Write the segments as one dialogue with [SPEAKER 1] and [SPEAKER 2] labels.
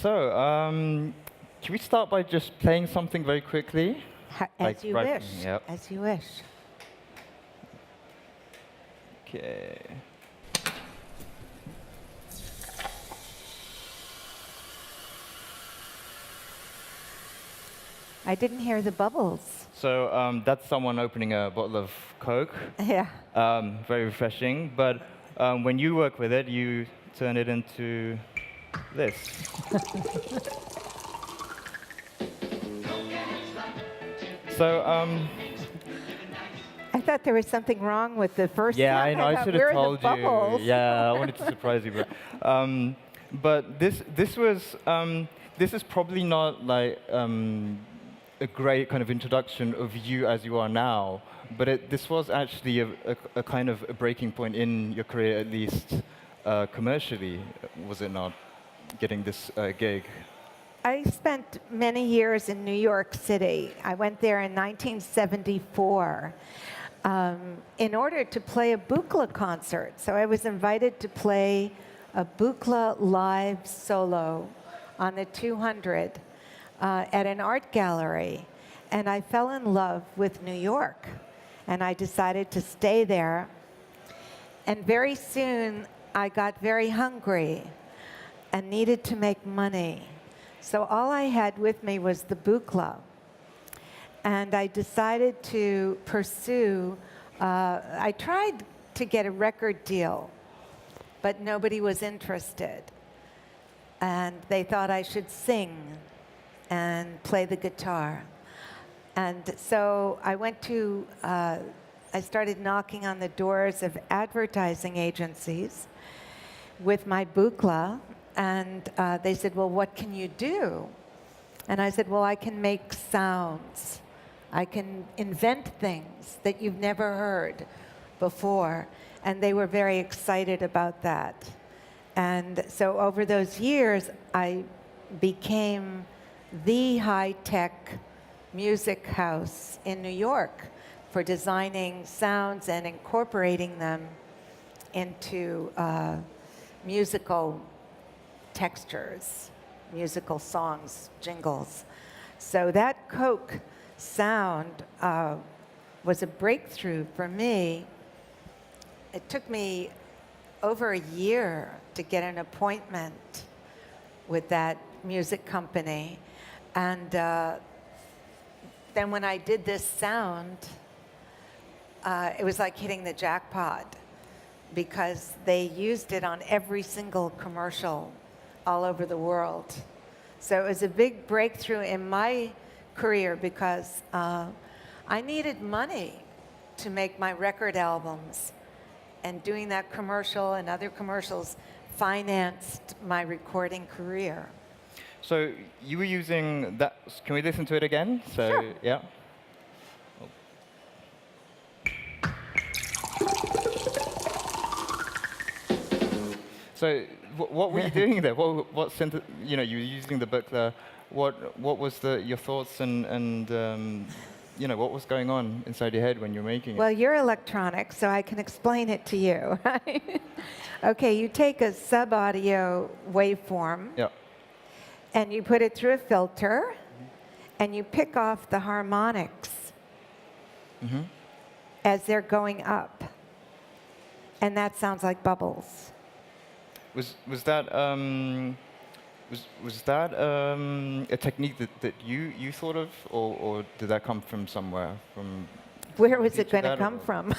[SPEAKER 1] So, can we start by just playing something very quickly?
[SPEAKER 2] As you wish.
[SPEAKER 1] Yep.
[SPEAKER 2] As you wish.
[SPEAKER 1] Okay.
[SPEAKER 2] I didn't hear the bubbles.
[SPEAKER 1] So that's someone opening a bottle of Coke.
[SPEAKER 2] Yeah.
[SPEAKER 1] Very refreshing. But when you work with it, you turn it into this. So.
[SPEAKER 2] I thought there was something wrong with the first
[SPEAKER 1] Yeah,
[SPEAKER 2] one.
[SPEAKER 1] I know. I should have told you.
[SPEAKER 2] Bubbles.
[SPEAKER 1] Yeah, I wanted to surprise you, but this is probably not like a great kind of introduction of you as you are now. But this was actually a kind of a breaking point in your career, at least commercially, was it not? Getting this gig.
[SPEAKER 2] I spent many years in New York City. I went there in 1974 in order to play a Buchla concert. So I was invited to play a Buchla live solo on the 200 at an art gallery. And I fell in love with New York. And I decided to stay there. And very soon, I got very hungry and needed to make money. So all I had with me was the Buchla. And I decided to pursue, I tried to get a record deal, but nobody was interested. And they thought I should sing and play the guitar. And so I went to, I started knocking on the doors of advertising agencies with my Buchla. And they said, well, what can you do? And I said, well, I can make sounds. I can invent things that you've never heard before. And they were very excited about that. And so over those years, I became the high-tech music house in New York for designing sounds and incorporating them into musical textures, musical songs, jingles. So that Coke sound was a breakthrough for me. It took me over a year to get an appointment with that music company. And then when I did this sound, it was like hitting the jackpot because they used it on every single commercial all over the world. So it was a big breakthrough in my career because I needed money to make my record albums. And doing that commercial and other commercials financed my recording career.
[SPEAKER 1] So you were using that, can we listen to it again? So,
[SPEAKER 2] sure.
[SPEAKER 1] Yeah. So what were you doing there? What synth? You know, you were using the Buchla. What was your thoughts and you know, what was going on inside your head when you were making it?
[SPEAKER 2] Well, you're electronic, so I can explain it to you. Okay, you take a sub-audio waveform,
[SPEAKER 1] yeah,
[SPEAKER 2] and you put it through a filter, and you pick off the harmonics as they're going up, and that sounds like bubbles.
[SPEAKER 1] Was that a technique that you thought of, or did that come from somewhere? From
[SPEAKER 2] where was it going to come from?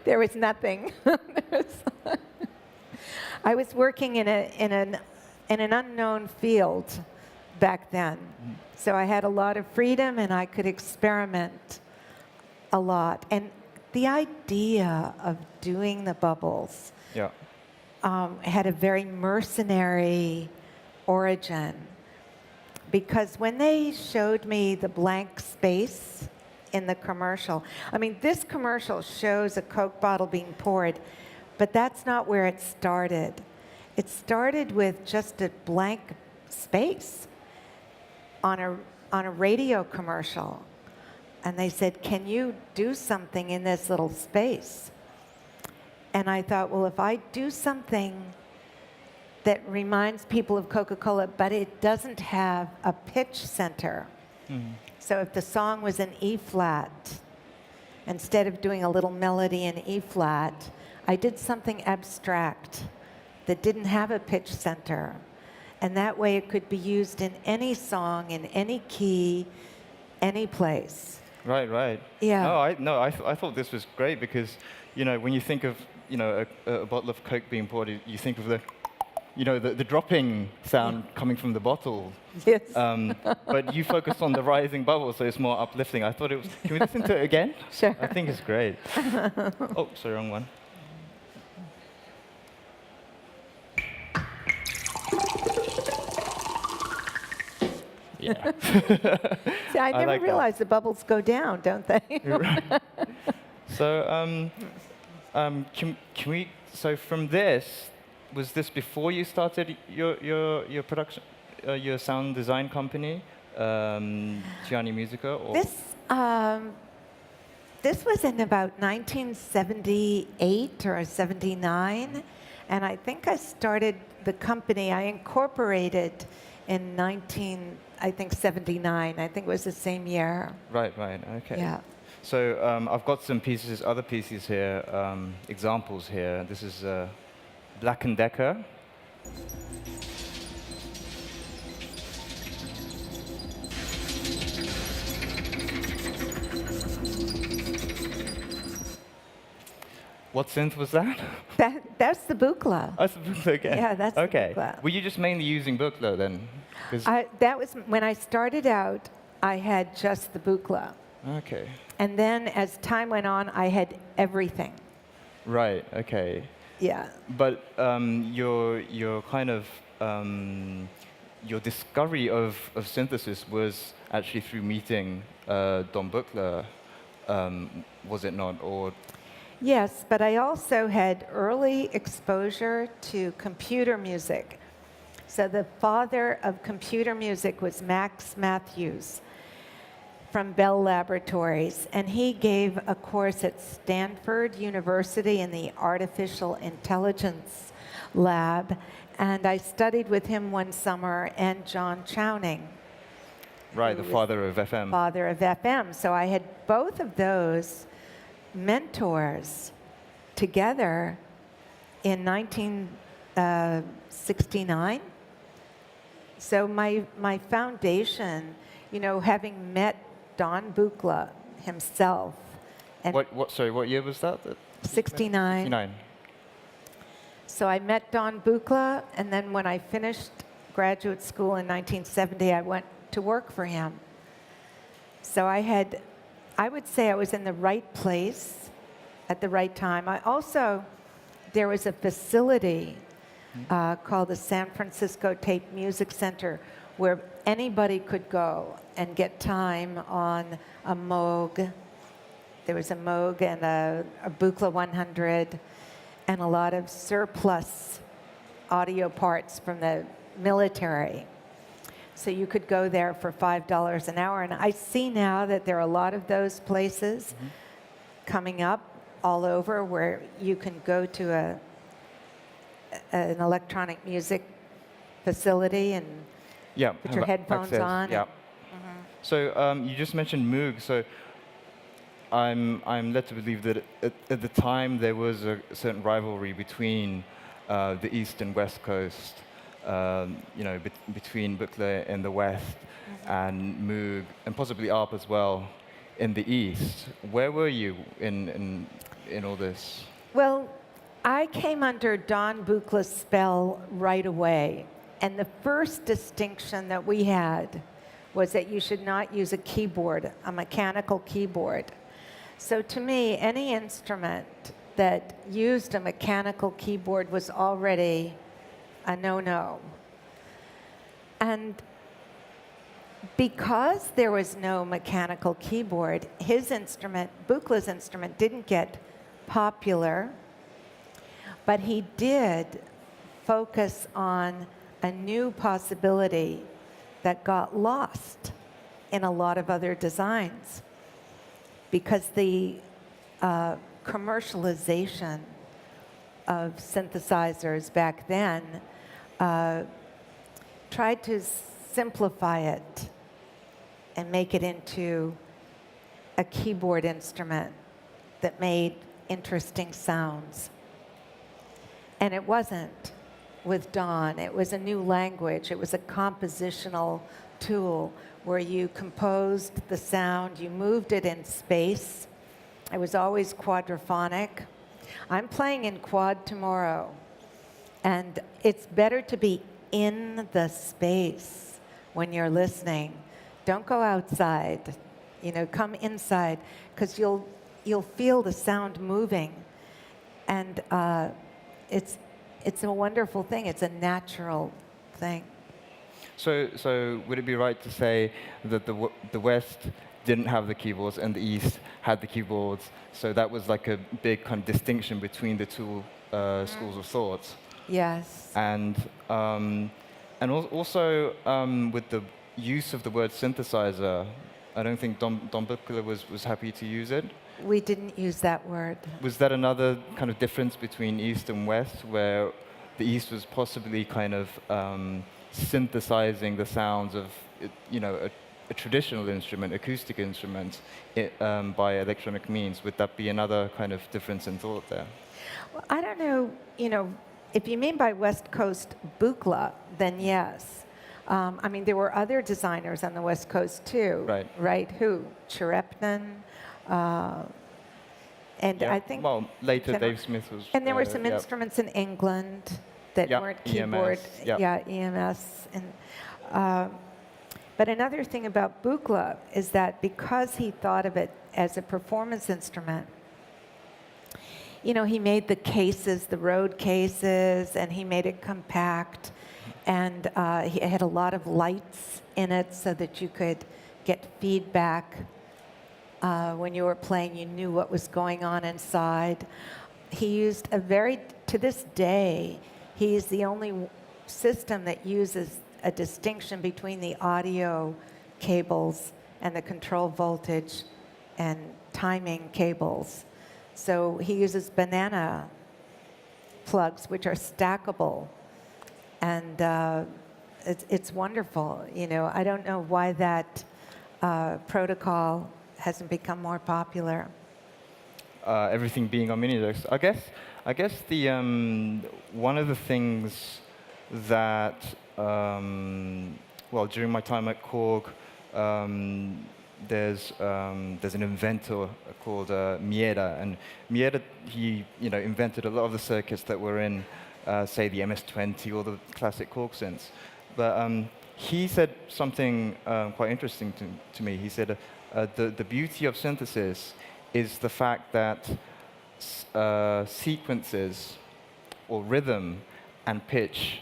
[SPEAKER 2] There was nothing. I was working in an unknown field back then, so I had a lot of freedom and I could experiment a lot. And the idea of doing the bubbles.
[SPEAKER 1] Yeah.
[SPEAKER 2] Had a very mercenary origin, because when they showed me the blank space in the commercial, I mean, this commercial shows a Coke bottle being poured, but that's not where it started. It started with just a blank space on a radio commercial, and they said, can you do something in this little space? And I thought, well, if I do something that reminds people of Coca-Cola, but it doesn't have a pitch center. So if the song was in E flat, instead of doing a little melody in E flat, I did something abstract that didn't have a pitch center. And that way it could be used in any song, in any key, any place.
[SPEAKER 1] Right, right.
[SPEAKER 2] Yeah.
[SPEAKER 1] I thought this was great because, when you think of, a bottle of Coke being poured, you think of the dropping sound coming from the bottle.
[SPEAKER 2] Yes.
[SPEAKER 1] But you focused on the rising bubble, so it's more uplifting. I thought it was. Can we listen to it again?
[SPEAKER 2] Sure.
[SPEAKER 1] I think it's great. Oh, sorry, wrong one. Yeah.
[SPEAKER 2] See, I never
[SPEAKER 1] like that.
[SPEAKER 2] realized the bubbles go down, don't they?
[SPEAKER 1] So, can we? So from this, was this before you started your production, your sound design company, Ciani Musica? Or?
[SPEAKER 2] This was in about 1978 or 79, and I think I started the company. I incorporated in 79. I think it was the same year.
[SPEAKER 1] Right, okay.
[SPEAKER 2] Yeah.
[SPEAKER 1] So I've got some pieces, other pieces here, examples here. This is Black & Decker. What synth was that?
[SPEAKER 2] That's the Buchla.
[SPEAKER 1] Oh, it's the Buchla again.
[SPEAKER 2] Yeah, that's the
[SPEAKER 1] okay.
[SPEAKER 2] Buchla.
[SPEAKER 1] Were you just mainly using Buchla then?
[SPEAKER 2] That was when I started out. I had just the Buchla,
[SPEAKER 1] Okay.
[SPEAKER 2] and then as time went on, I had everything.
[SPEAKER 1] Right. Okay.
[SPEAKER 2] Yeah.
[SPEAKER 1] But your kind of your discovery of synthesis was actually through meeting Don Buchla, was it not? Or
[SPEAKER 2] Yes, but I also had early exposure to computer music. So the father of computer music was Max Matthews from Bell Laboratories, and he gave a course at Stanford University in the Artificial Intelligence Lab, and I studied with him one summer, and John Chowning.
[SPEAKER 1] right, the father of FM.
[SPEAKER 2] Father of FM. So I had both of those mentors together in 1969. So my foundation, having met Don Buchla himself. And
[SPEAKER 1] Sorry, what year was that?
[SPEAKER 2] 69.
[SPEAKER 1] 69.
[SPEAKER 2] So I met Don Buchla, and then when I finished graduate school in 1970, I went to work for him. So I would say I was in the right place at the right time. There was a facility called the San Francisco Tape Music Center where anybody could go and get time on a Moog. There was a Moog and a Buchla 100 and a lot of surplus audio parts from the military. So you could go there for $5 an hour. And I see now that there are a lot of those places coming up all over where you can go to an electronic music facility and put your headphones on.
[SPEAKER 1] Yeah. So you just mentioned Moog. So I'm led to believe that at the time there was a certain rivalry between the East and West Coast. Between Buchla in the West and Moog, and possibly ARP as well in the East. Where were you in all this?
[SPEAKER 2] Well, I came under Don Buchla's spell right away. And the first distinction that we had was that you should not use a keyboard, a mechanical keyboard. So to me, any instrument that used a mechanical keyboard was already a no-no. And because there was no mechanical keyboard, his instrument, Buchla's instrument, didn't get popular, but he did focus on a new possibility that got lost in a lot of other designs because the commercialization of synthesizers back then tried to simplify it and make it into a keyboard instrument that made interesting sounds. And it wasn't with Dawn. It was a new language. It was a compositional tool where you composed the sound, you moved it in space. It was always quadraphonic. I'm playing in quad tomorrow, and it's better to be in the space when you're listening. Don't go outside. You know, come inside, because you'll feel the sound moving, and it's a wonderful thing. It's a natural thing.
[SPEAKER 1] So would it be right to say that the West didn't have the keyboards and the East had the keyboards? So that was like a big kind of distinction between the two schools of thought.
[SPEAKER 2] Yes.
[SPEAKER 1] And also with the use of the word synthesizer, I don't think Don Buchla was happy to use it.
[SPEAKER 2] We didn't use that word.
[SPEAKER 1] Was that another kind of difference between East and West, where the East was possibly kind of synthesizing the sounds of, you know, a traditional instrument, acoustic instrument, by electronic means? Would that be another kind of difference in thought there?
[SPEAKER 2] Well, I don't know, you know, if you mean by West Coast Buchla, then yes. I mean, there were other designers on the West Coast too.
[SPEAKER 1] Right.
[SPEAKER 2] Right? Who? Cherepnin. And
[SPEAKER 1] Yeah.
[SPEAKER 2] I think.
[SPEAKER 1] Well, later Dave Smith was.
[SPEAKER 2] And there were some
[SPEAKER 1] yeah.
[SPEAKER 2] instruments in England that weren't keyboard.
[SPEAKER 1] EMS,
[SPEAKER 2] Yeah, EMS. And, but another thing about Buchla is that because he thought of it as a performance instrument, you know, he made the cases, the Rode cases, and he made it compact. And he had a lot of lights in it so that you could get feedback. When you were playing, you knew what was going on inside. He used to this day, he's the only system that uses a distinction between the audio cables and the control voltage and timing cables. So he uses banana plugs, which are stackable. And it's wonderful. You know, I don't know why that protocol hasn't become more popular.
[SPEAKER 1] Everything being on Minilogue. I guess the one of the things that well, during my time at Korg, there's an inventor called Mieda, and Mieda, he invented a lot of the circuits that were in say the MS-20 or the classic Korg synths. But he said something quite interesting to me. He said the beauty of synthesis is the fact that sequences or rhythm and pitch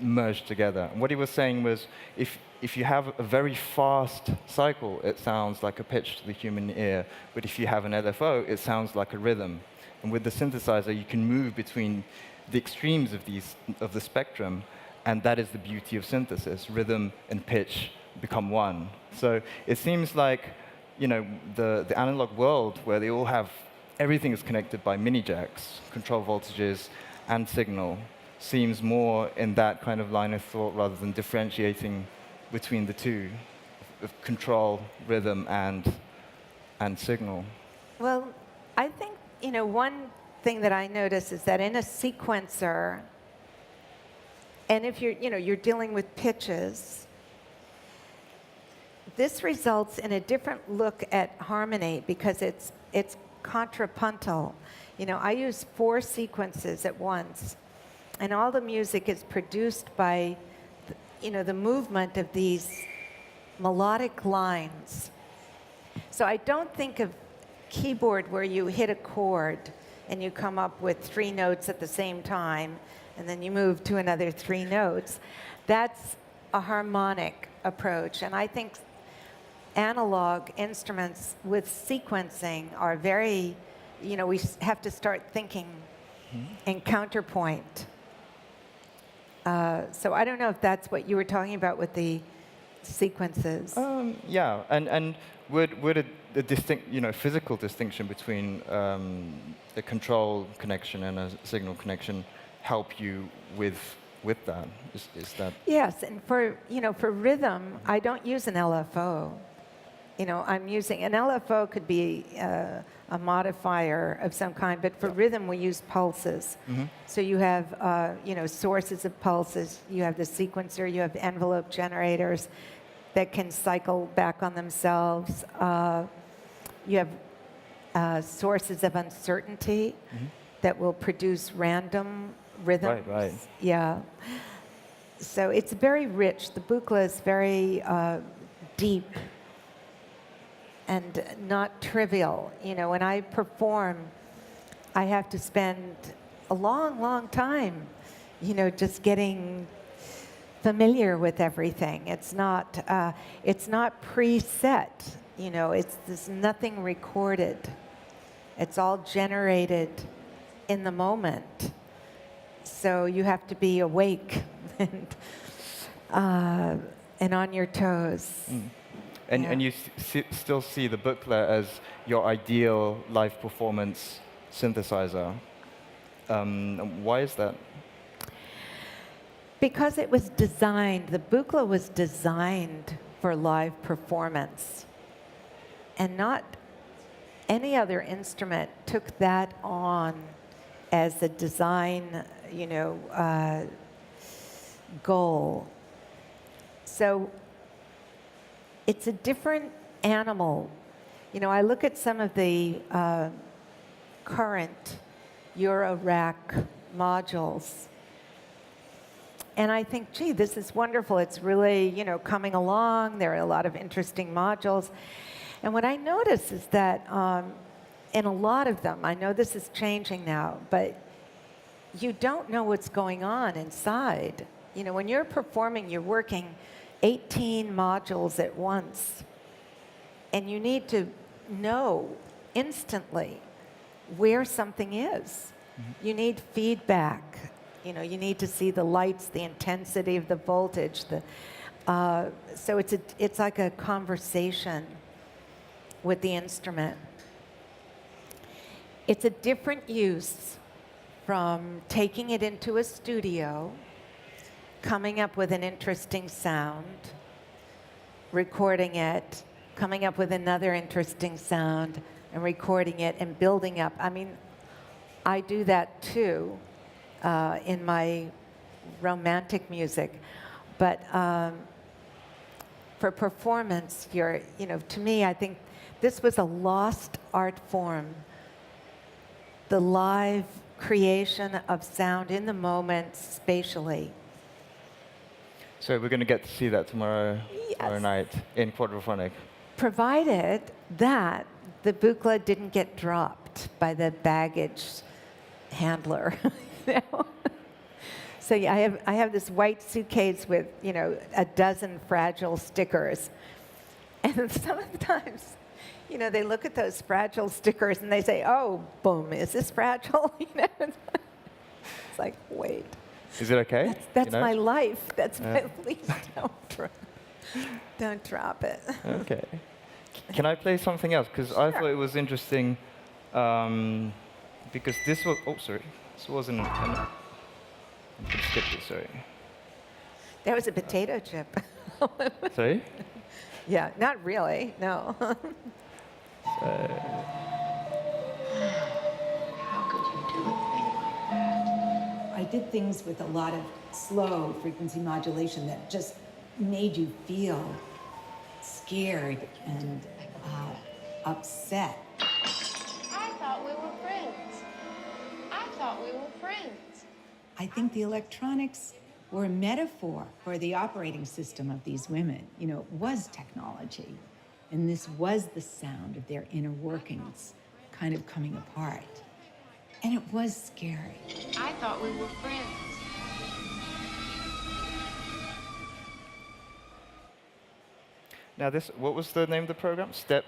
[SPEAKER 1] merge together. And what he was saying was, if you have a very fast cycle, it sounds like a pitch to the human ear. But if you have an LFO, it sounds like a rhythm. And with the synthesizer, you can move between the extremes of the spectrum, and that is the beauty of synthesis. Rhythm and pitch become one. So it seems like, the analog world, where they all have, everything is connected by mini jacks, control voltages, and signal, seems more in that kind of line of thought rather than differentiating between the two, of control, rhythm, and signal.
[SPEAKER 2] Well, I think, one thing that I notice is that in a sequencer, and if you're dealing with pitches, this results in a different look at harmony because it's contrapuntal. I use 4 sequences at once, and all the music is produced by the movement of these melodic lines. So I don't think of keyboard where you hit a chord and you come up with 3 notes at the same time, and then you move to another 3 notes. That's a harmonic approach, and I think analog instruments with sequencing are very, we have to start thinking in counterpoint. So I don't know if that's what you were talking about with the sequences.
[SPEAKER 1] Yeah, and would a distinct, physical distinction between a control connection and a signal connection help you with that? Is that
[SPEAKER 2] Yes, and for rhythm, I don't use an LFO. I'm using an LFO could be a modifier of some kind, but for rhythm we use pulses. So you have sources of pulses. You have the sequencer. You have envelope generators that can cycle back on themselves. You have sources of uncertainty that will produce random rhythms.
[SPEAKER 1] Right.
[SPEAKER 2] Yeah. So it's very rich. The Buchla is very deep and not trivial. When I perform, I have to spend a long, long time, just getting familiar with everything. It's not preset. There's nothing recorded. It's all generated in the moment. So you have to be awake and on your toes.
[SPEAKER 1] And you still see the Buchla as your ideal live performance synthesizer. Why is that?
[SPEAKER 2] Because it was designed, the Buchla was designed for live performance. And not any other instrument took that on as a design, goal. So it's a different animal. I look at some of the current Eurorack modules, and I think, gee, this is wonderful. It's really, coming along. There are a lot of interesting modules. And what I notice is that in a lot of them, I know this is changing now, but you don't know what's going on inside. When you're performing, you're working 18 modules at once, and you need to know instantly where something is. You need feedback. You need to see the lights, the intensity of the voltage. So it's like a conversation with the instrument. It's a different use from taking it into a studio, coming up with an interesting sound, recording it, coming up with another interesting sound, and recording it and building up. I mean, I do that too in my romantic music. But for performance, to me, I think this was a lost art form. The live creation of sound in the moment spatially.
[SPEAKER 1] So we're going to get to see that tomorrow night in Quadraphonic.
[SPEAKER 2] Provided that the Buchla didn't get dropped by the baggage handler. So yeah, I have this white suitcase with a dozen fragile stickers, and sometimes they look at those fragile stickers and they say, "Oh, boom, is this fragile?" It's like, wait.
[SPEAKER 1] Is it okay?
[SPEAKER 2] That's my life. That's my please don't drop it.
[SPEAKER 1] Okay. Can I play something else? Because I thought it was interesting. Because this was. Oh, sorry. This wasn't. I'm going to skip this. Sorry.
[SPEAKER 2] That was a potato chip.
[SPEAKER 1] Sorry.
[SPEAKER 2] Yeah, not really. No.
[SPEAKER 3] How could you do a thing like that?
[SPEAKER 4] I did things with a lot of slow frequency modulation that just made you feel scared and upset.
[SPEAKER 5] I thought we were friends. I thought we were friends.
[SPEAKER 4] I think the electronics were a metaphor for the operating system of these women. It was technology. And this was the sound of their inner workings kind of coming apart. And it was scary.
[SPEAKER 5] I thought we were friends.
[SPEAKER 1] Now what was the name of the program?
[SPEAKER 2] The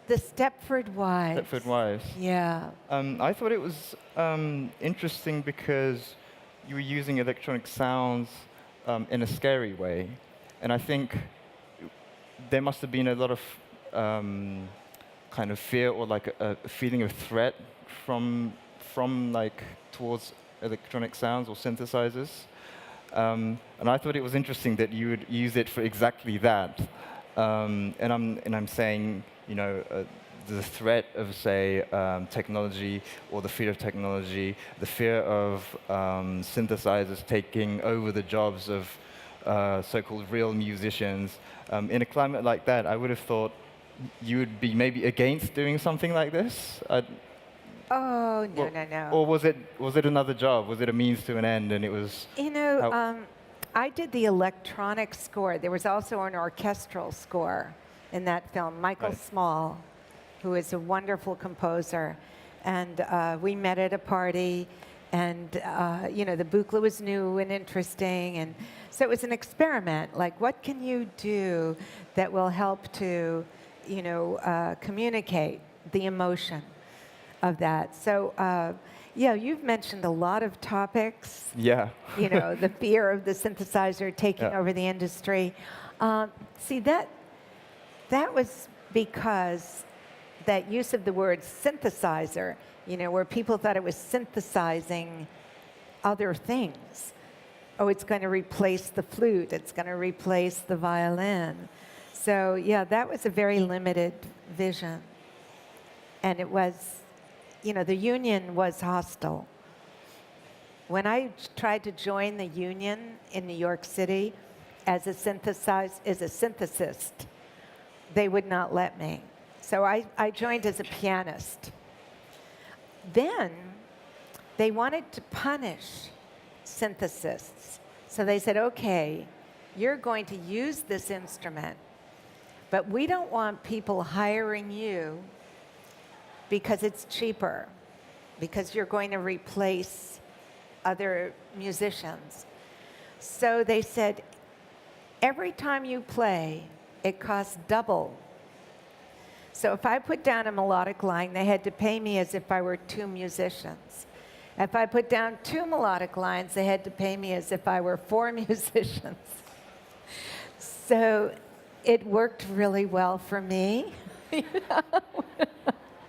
[SPEAKER 2] Stepford Wives.
[SPEAKER 1] Stepford Wives.
[SPEAKER 2] Yeah.
[SPEAKER 1] I thought it was interesting because you were using electronic sounds in a scary way. And I think there must have been a lot of kind of fear or like a feeling of threat from like towards electronic sounds or synthesizers. And I thought it was interesting that you would use it for exactly that. And I'm saying, the threat of, say, technology or the fear of technology, the fear of synthesizers taking over the jobs of so-called real musicians. In a climate like that, I would have thought you would be maybe against doing something like this.
[SPEAKER 2] Oh, no, no, no.
[SPEAKER 1] Or was it another job? Was it a means to an end, and it was?
[SPEAKER 2] I did the electronic score. There was also an orchestral score in that film. Michael Small, who is a wonderful composer, and we met at a party, and the Buchla was new and interesting, and so it was an experiment. Like, what can you do that will help to, communicate the emotion of that? So, yeah, you've mentioned a lot of topics.
[SPEAKER 1] Yeah.
[SPEAKER 2] The fear of the synthesizer taking over the industry. See, that was because that use of the word synthesizer, where people thought it was synthesizing other things. Oh, it's going to replace the flute. It's going to replace the violin. So, yeah, that was a very limited vision. And it was, the union was hostile. When I tried to join the union in New York City as a synthesist, they would not let me. So I joined as a pianist. Then they wanted to punish synthesists. So they said, okay, you're going to use this instrument, but we don't want people hiring you because it's cheaper, because you're going to replace other musicians. So they said, every time you play, it costs double. So if I put down a melodic line, they had to pay me as if I were two musicians. If I put down two melodic lines, they had to pay me as if I were four musicians. So it worked really well for me.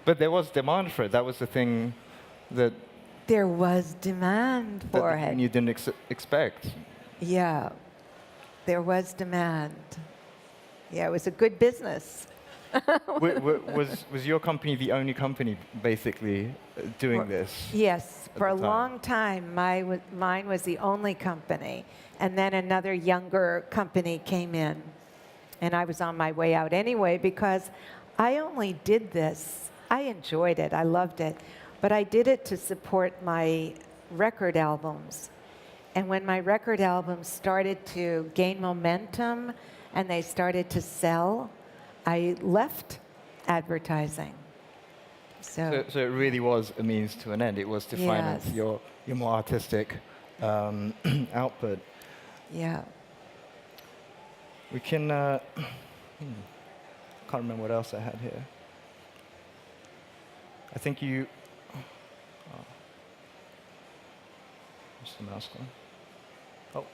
[SPEAKER 1] But there was demand for it. That was the thing that
[SPEAKER 2] there was demand for it.
[SPEAKER 1] You didn't expect.
[SPEAKER 2] Yeah, there was demand. Yeah, it was a good business.
[SPEAKER 1] Was your company the only company basically doing this?
[SPEAKER 2] Yes, for a long time, mine was the only company. And then another younger company came in. And I was on my way out anyway because I only did this. I enjoyed it. I loved it. But I did it to support my record albums. And when my record albums started to gain momentum and they started to sell, I left advertising. So
[SPEAKER 1] it really was a means to an end. It was to finance your more artistic output.
[SPEAKER 2] Yeah.
[SPEAKER 1] We can, can't remember what else I had here. I think you, what's the mouse one? Oh.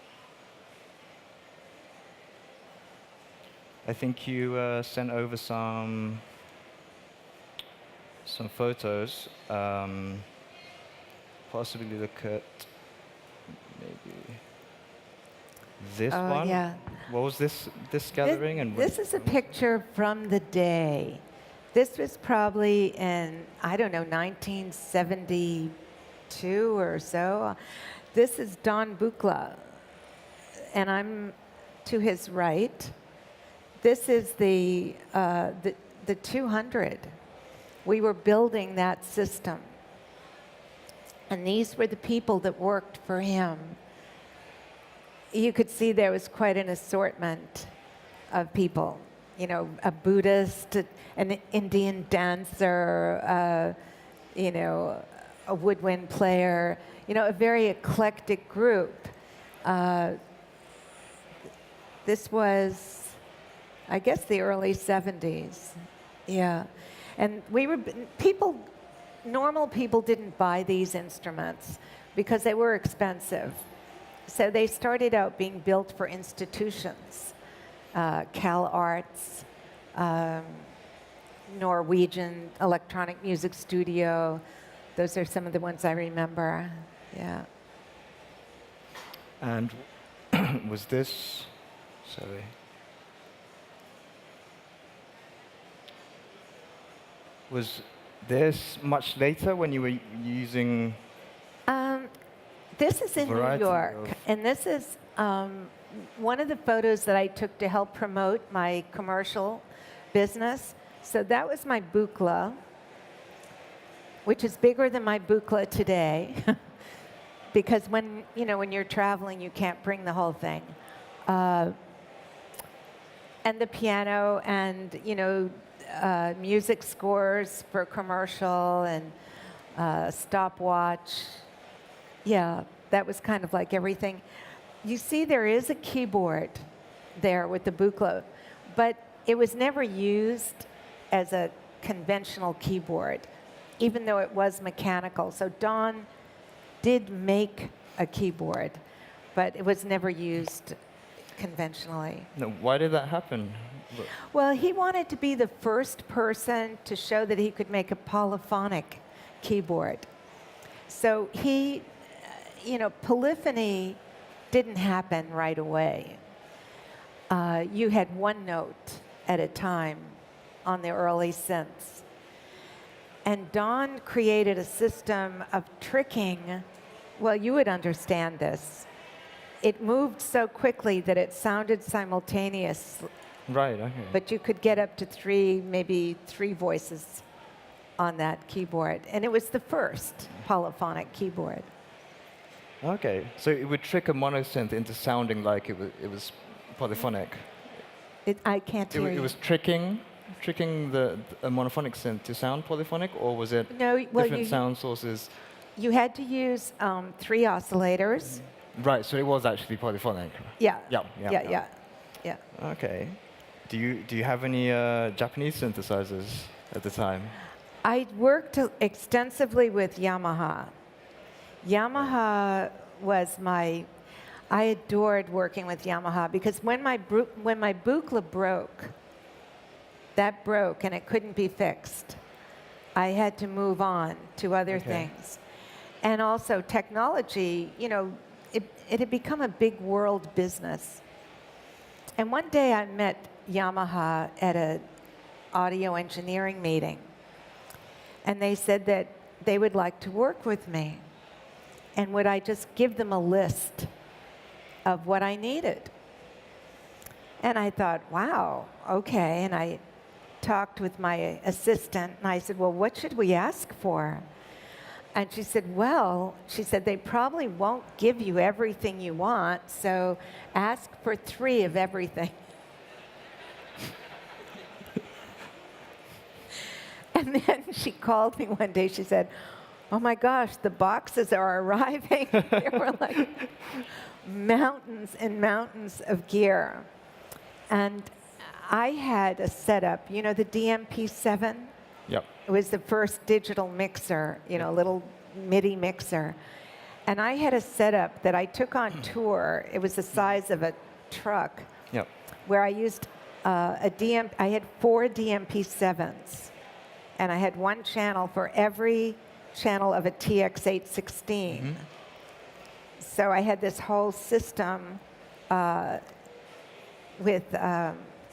[SPEAKER 1] I think you sent over some photos. Possibly look at maybe this one.
[SPEAKER 2] Yeah.
[SPEAKER 1] What was this gathering?
[SPEAKER 2] This is a picture from the day. This was probably in, I don't know, 1972 or so. This is Don Buchla, and I'm to his right. This is the 200. We were building that system. And these were the people that worked for him. You could see there was quite an assortment of people. A Buddhist, an Indian dancer, a woodwind player, a very eclectic group. This was, I guess, the early 70s. Yeah. And normal people didn't buy these instruments because they were expensive. So they started out being built for institutions. Cal Arts, Norwegian Electronic Music Studio. Those are some of the ones I remember. Yeah.
[SPEAKER 1] And was this, sorry. Was this much later when you were using
[SPEAKER 2] This is in New
[SPEAKER 1] variety
[SPEAKER 2] York,
[SPEAKER 1] of-
[SPEAKER 2] and this is one of the photos that I took to help promote my commercial business. So that was my Buchla, which is bigger than my Buchla today, because when you're traveling, you can't bring the whole thing. And the piano, and music scores for commercial, and stopwatch. Yeah, that was kind of like everything. You see, there is a keyboard there with the Buchla, but it was never used as a conventional keyboard, even though it was mechanical. So Don did make a keyboard, but it was never used conventionally.
[SPEAKER 1] No, why did that happen?
[SPEAKER 2] Well, he wanted to be the first person to show that he could make a polyphonic keyboard. So he, polyphony didn't happen right away. You had one note at a time on the early synths. And Don created a system of tricking. Well, you would understand this. It moved so quickly that it sounded simultaneous,
[SPEAKER 1] Right, okay.
[SPEAKER 2] but you could get up to maybe three voices on that keyboard. And it was the first polyphonic keyboard.
[SPEAKER 1] Okay, so it would trick a monosynth into sounding like it was polyphonic.
[SPEAKER 2] I can't hear you.
[SPEAKER 1] It was tricking a monophonic synth to sound polyphonic, or was it
[SPEAKER 2] No, well,
[SPEAKER 1] different sound sources?
[SPEAKER 2] You had to use 3 oscillators.
[SPEAKER 1] Right, so it was actually polyphonic.
[SPEAKER 2] Yeah.
[SPEAKER 1] Yeah. Okay. Do you have any Japanese synthesizers at the time?
[SPEAKER 2] I worked extensively with Yamaha. Yamaha was I adored working with Yamaha, because when my Buchla broke, that broke and it couldn't be fixed. I had to move on to other things. And also technology, it had become a big world business. And one day I met Yamaha at an audio engineering meeting. And they said that they would like to work with me. And would I just give them a list of what I needed? And I thought, wow, okay. And I talked with my assistant, and I said, well, what should we ask for? And she said, they probably won't give you everything you want, so ask for 3 of everything. And then she called me one day. She said, oh my gosh, the boxes are arriving. There were like mountains and mountains of gear. And I had a setup, the DMP7?
[SPEAKER 1] Yep.
[SPEAKER 2] It was the first digital mixer, a little MIDI mixer. And I had a setup that I took on tour. It was the size of a truck.
[SPEAKER 1] Yep.
[SPEAKER 2] Where I used I had 4 DMP7s. And I had 1 channel for every channel of a TX816. So I had this whole system with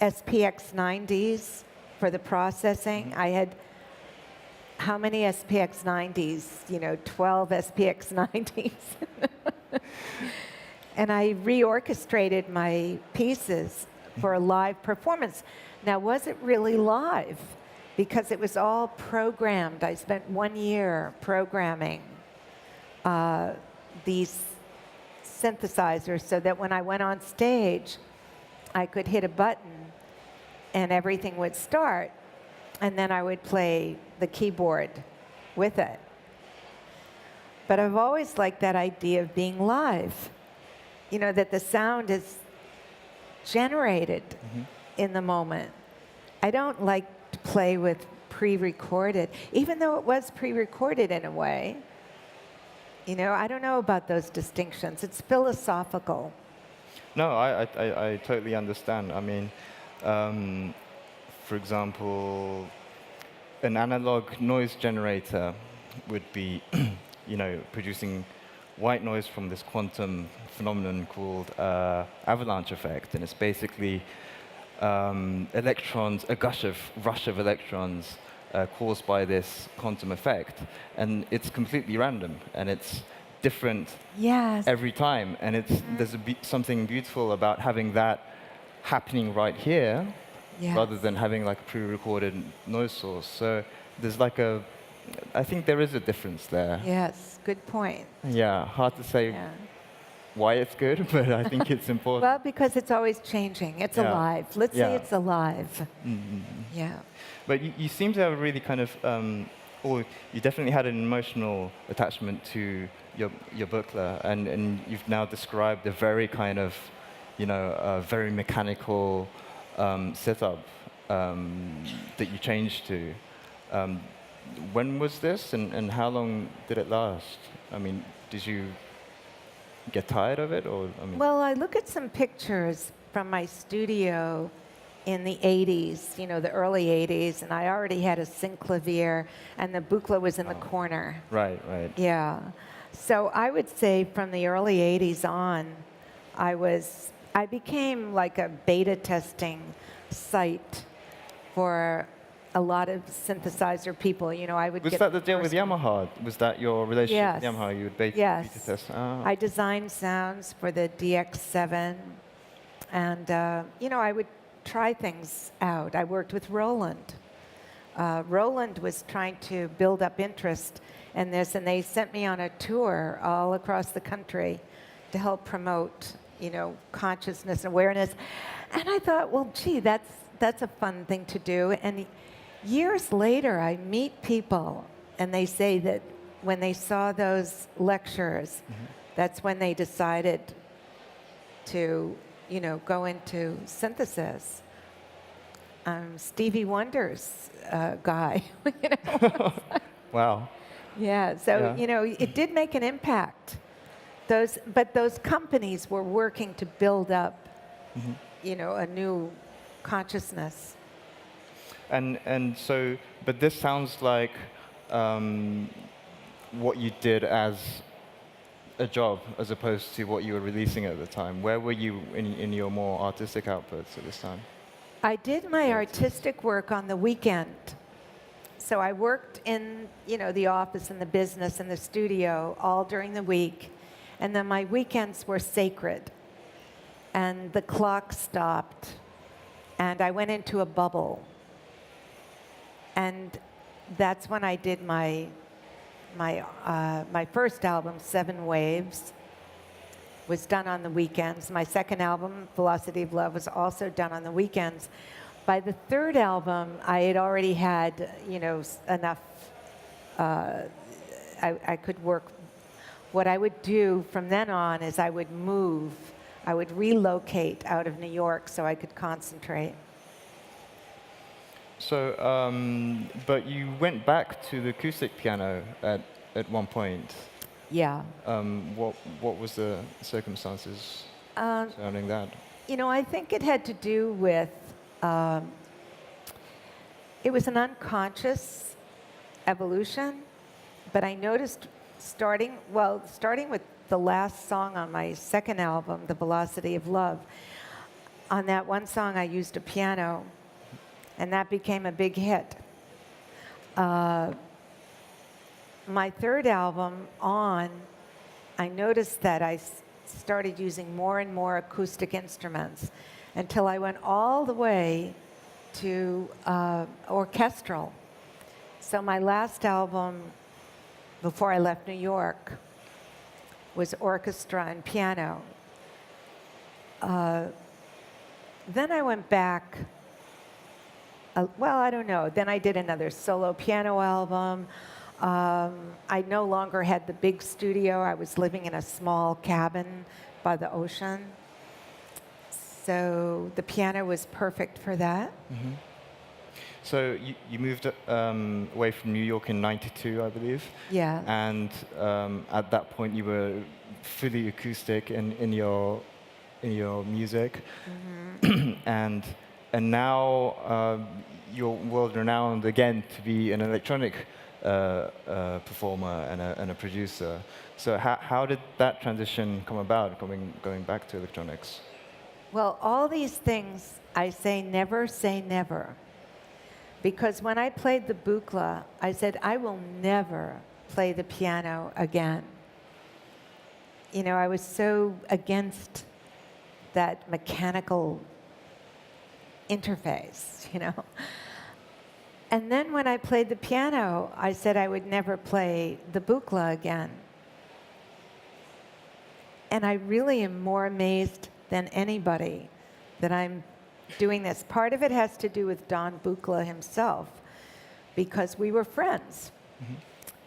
[SPEAKER 2] SPX90s for the processing. I had how many SPX90s? 12 SPX90s. And I reorchestrated my pieces for a live performance. Now, was it really live? Because it was all programmed. I spent 1 year programming these synthesizers so that when I went on stage, I could hit a button and everything would start, and then I would play the keyboard with it. But I've always liked that idea of being live, that the sound is generated in the moment. I don't like to play with pre-recorded, even though it was pre-recorded in a way. I don't know about those distinctions. It's philosophical.
[SPEAKER 1] No, I totally understand. I mean, for example, an analog noise generator would be, producing white noise from this quantum phenomenon called avalanche effect, and it's basically electrons, a rush of electrons caused by this quantum effect, and it's completely random, and it's different
[SPEAKER 2] Yes.
[SPEAKER 1] every time, and there's something beautiful about having that happening right here,
[SPEAKER 2] Yes.
[SPEAKER 1] rather than having like a pre-recorded noise source. So there's like I think there is a difference there.
[SPEAKER 2] Yes, good point.
[SPEAKER 1] Yeah, hard to say
[SPEAKER 2] Yeah.
[SPEAKER 1] why it's good, but I think it's important.
[SPEAKER 2] Well, because it's always changing. It's
[SPEAKER 1] Yeah.
[SPEAKER 2] alive. Let's say
[SPEAKER 1] Yeah.
[SPEAKER 2] it's alive.
[SPEAKER 1] Mm-hmm.
[SPEAKER 2] Yeah.
[SPEAKER 1] But you seem to have a really kind of, or you definitely had an emotional attachment to your Buchla, and you've now described a very kind of, very mechanical setup that you changed to. When was this, and how long did it last? I mean, did you get tired of it, or I mean?
[SPEAKER 2] Well, I look at some pictures from my studio in the 80s, the early 80s, and I already had a synclavier, and the Buchla was in the corner.
[SPEAKER 1] Right, right.
[SPEAKER 2] Yeah. So I would say from the early 80s on, I became like a beta testing site for a lot of synthesizer people. I would
[SPEAKER 1] Was
[SPEAKER 2] get
[SPEAKER 1] that the deal with
[SPEAKER 2] first-
[SPEAKER 1] Yamaha? Was that your relationship
[SPEAKER 2] Yes.
[SPEAKER 1] with Yamaha? You would beta
[SPEAKER 2] Yes.
[SPEAKER 1] test? Ah.
[SPEAKER 2] I designed sounds for the DX7, and I would try things out. I worked with Roland. Roland was trying to build up interest in this, and they sent me on a tour all across the country to help promote, consciousness and awareness. And I thought, well, gee, that's a fun thing to do. And years later, I meet people, and they say that when they saw those lectures, that's when they decided to, go into synthesis. Stevie Wonder's guy.
[SPEAKER 1] Wow.
[SPEAKER 2] Yeah, so
[SPEAKER 1] Yeah.
[SPEAKER 2] it did make an impact. But those companies were working to build up, a new consciousness.
[SPEAKER 1] And so, but this sounds like what you did as a job, as opposed to what you were releasing at the time. Where were you in your more artistic outputs at this time?
[SPEAKER 2] I did my artistic work on the weekend. So I worked in, the office and the business and the studio all during the week. And then my weekends were sacred. And the clock stopped. And I went into a bubble. And that's when I did my first album, 7 Waves, was done on the weekends. My second album, Velocity of Love, was also done on the weekends. By the third album, I had already had, enough, I could work. What I would do from then on is I would relocate out of New York so I could concentrate.
[SPEAKER 1] So, but you went back to the acoustic piano at one point.
[SPEAKER 2] Yeah.
[SPEAKER 1] What was the circumstances surrounding that?
[SPEAKER 2] I think it had to do with, it was an unconscious evolution, but I noticed starting with the last song on my second album, The Velocity of Love, on that one song I used a piano, and that became a big hit. My third album, On, I noticed that I started using more and more acoustic instruments until I went all the way to orchestral. So my last album, before I left New York, was orchestra and piano. Then I went back, I don't know. Then I did another solo piano album. I no longer had the big studio. I was living in a small cabin by the ocean. So the piano was perfect for that.
[SPEAKER 1] Mm-hmm. So you moved away from New York in '92, I believe.
[SPEAKER 2] Yeah.
[SPEAKER 1] And at that point, you were fully acoustic in your music, and now you're world renowned again to be an electronic a performer and a producer. So how did that transition come about, going back to electronics?
[SPEAKER 2] Well, all these things, I say never, because when I played the Buchla, I said, I will never play the piano again. You know, I was so against that mechanical interface, you know. And then when I played the piano, I said I would never play the Buchla again. And I really am more amazed than anybody that I'm doing this. Part of it has to do with Don Buchla himself, because we were friends.
[SPEAKER 1] Mm-hmm.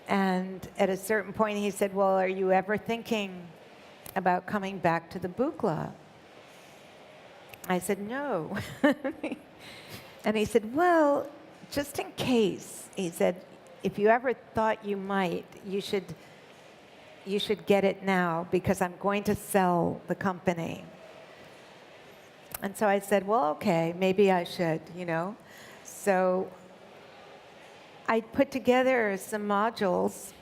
[SPEAKER 2] And at a certain point he said, well, are you ever thinking about coming back to the Buchla? I said, no. And he said, well, just in case, he said, if you ever thought you might, you should get it now, because I'm going to sell the company. And so I said, well, okay, maybe I should, you know. So I put together some modules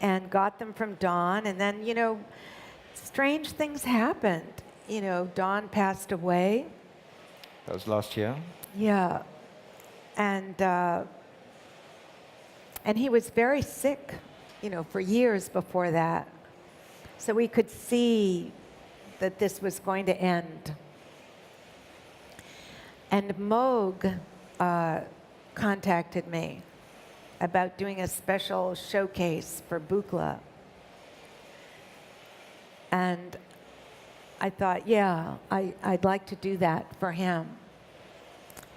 [SPEAKER 2] and got them from Don, and then, you know, strange things happened. You know, Don passed away.
[SPEAKER 1] That was last year?
[SPEAKER 2] Yeah. And he was very sick, you know, for years before that. So we could see that this was going to end. And Moog contacted me about doing a special showcase for Buchla. And I thought, yeah, I'd like to do that for him.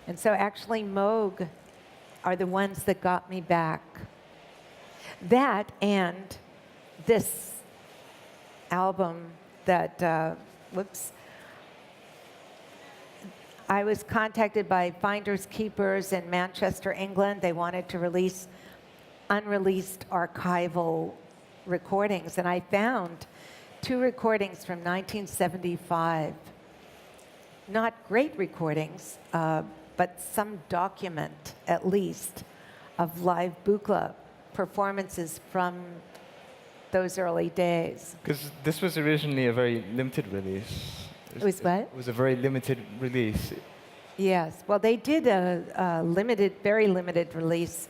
[SPEAKER 2] And so actually Moog are the ones that got me back. That and this album that, whoops. I was contacted by Finders Keepers in Manchester, England. They wanted to release unreleased archival recordings, and I found 2 recordings from 1975. Not great recordings, but some document, at least, of live Buchla performances from those early days.
[SPEAKER 1] Because this was originally a very limited release.
[SPEAKER 2] It was what?
[SPEAKER 1] It was a very limited release.
[SPEAKER 2] Yes. Well, they did a limited, very limited release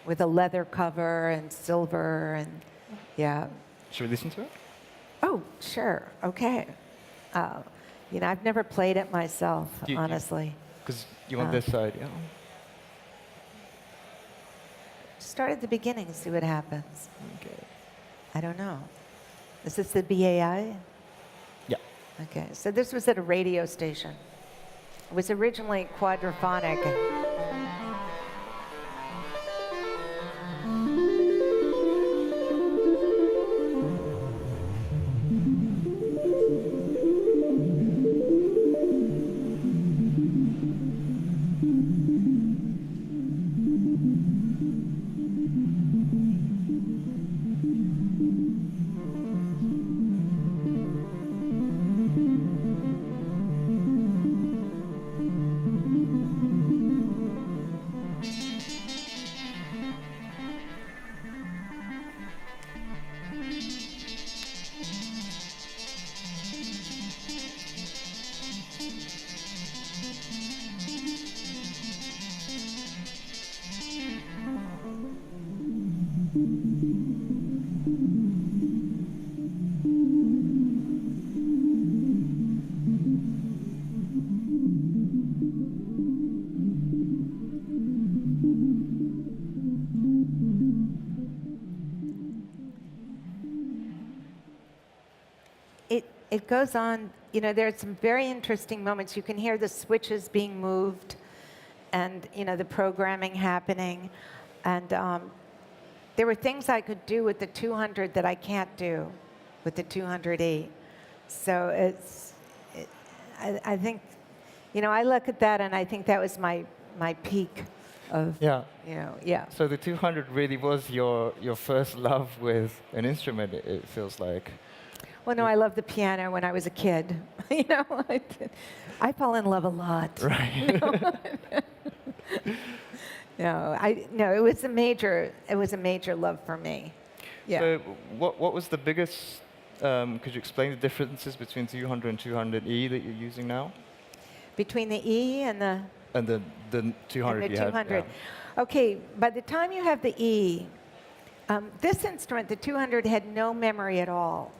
[SPEAKER 2] with a leather cover and silver and, yeah.
[SPEAKER 1] Should we listen to it?
[SPEAKER 2] Oh, sure. Okay. You know, I've never played it myself, honestly.
[SPEAKER 1] Because you want this side, yeah?
[SPEAKER 2] Start at the beginning and see what happens.
[SPEAKER 1] Okay.
[SPEAKER 2] I don't know. Is this the BAI?
[SPEAKER 1] Yeah.
[SPEAKER 2] Okay. So this was at a radio station. It was originally quadraphonic. It goes on, you know, there are some very interesting moments. You can hear the switches being moved and, you know, the programming happening. And there were things I could do with the 200 that I can't do with the 200E. So I think, you know, I look at that and I think that was my peak of, you know, yeah.
[SPEAKER 1] So the 200 really was your first love with an instrument, it feels like.
[SPEAKER 2] Well, no, I loved the piano when I was a kid. You know, I fall in love a lot.
[SPEAKER 1] Right.
[SPEAKER 2] You know? No, it was a major love for me. Yeah.
[SPEAKER 1] So what was the biggest, could you explain the differences between 200 and 200E that you're using now?
[SPEAKER 2] Between the E and the
[SPEAKER 1] And the 200
[SPEAKER 2] and the
[SPEAKER 1] you had?
[SPEAKER 2] 200.
[SPEAKER 1] Yeah.
[SPEAKER 2] Okay, by the time you have the E, this instrument, the 200, had no memory at all.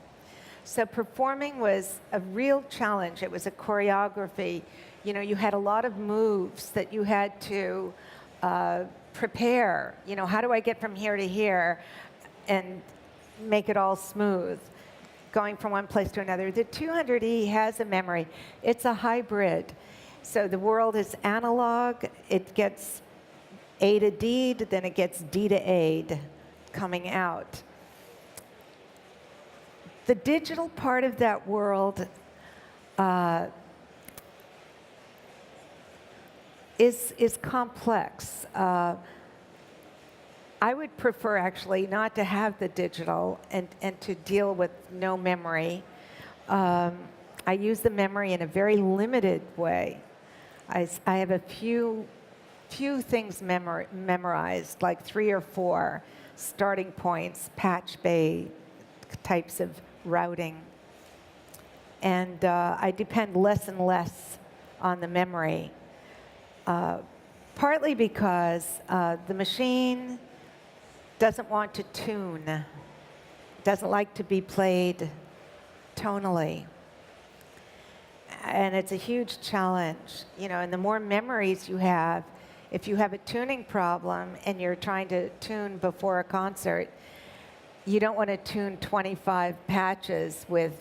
[SPEAKER 2] So performing was a real challenge. It was a choreography. You know, you had a lot of moves that you had to prepare. You know, how do I get from here to here and make it all smooth, going from one place to another? The 200E has a memory. It's a hybrid. So the world is analog. It gets A to D, then it gets D to A coming out. The digital part of that world is complex. I would prefer actually not to have the digital and to deal with no memory. I use the memory in a very limited way. I have a few things memorized, like 3 or 4 starting points, patch bay types of routing. And I depend less and less on the memory, partly because the machine doesn't want to tune, doesn't like to be played tonally. And it's a huge challenge, you know, and the more memories you have, if you have a tuning problem and you're trying to tune before a concert, you don't want to tune 25 patches with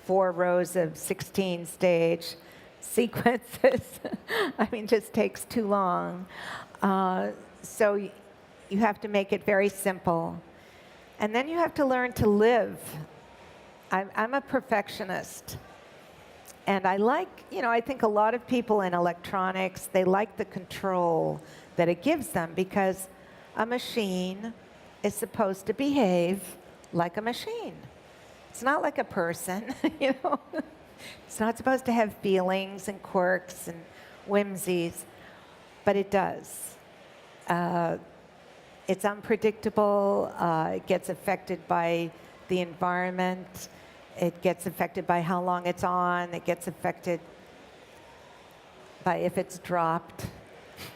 [SPEAKER 2] 4 rows of 16 stage sequences. I mean, it just takes too long. So you have to make it very simple. And then you have to learn to live. I'm a perfectionist. And I like, you know, I think a lot of people in electronics, they like the control that it gives them because a machine is supposed to behave like a machine. It's not like a person, you know. It's not supposed to have feelings and quirks and whimsies, but it does. It's unpredictable. It gets affected by the environment. It gets affected by how long it's on. It gets affected by if it's dropped.